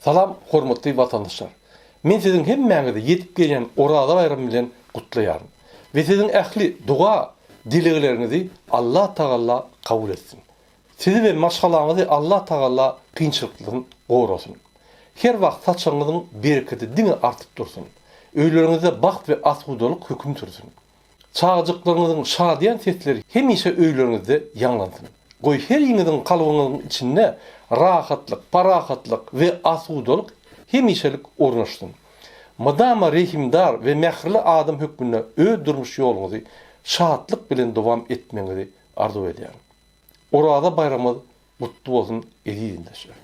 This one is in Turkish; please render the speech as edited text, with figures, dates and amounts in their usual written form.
Salam hormatly vatandaşlar. Men sizin hemmäňizi yetip gelýän Orada bayramy bilen gutlaýarym. Ve sizin ähli dua dileglerinizi Allah Taala kabul etsin. Sizi ve maşgalaňyzy Allah Taala kynçylyklardan gorasyň. Her wagt saçaňyzyň bereketi diňe artyp dursun. Öýleriňizde baxt we asgudalyk höküm sürsin. Çağjyklaryňyzyň şadýan sesleri hemişe öýleriňizde ýanglansyn. Goý her ýeňiziň kalbyňyzyň içinde rahatlyk, parahatlyk we asgudalyk hemişelik ornaşsyn. Madama rehimdar we mährli adam hökmüne öz durmuş ýoluňyzy şatlyk bilen dowam etmeňizi arzu edýär. Orada bayramyz gutly bolsun, edýändir.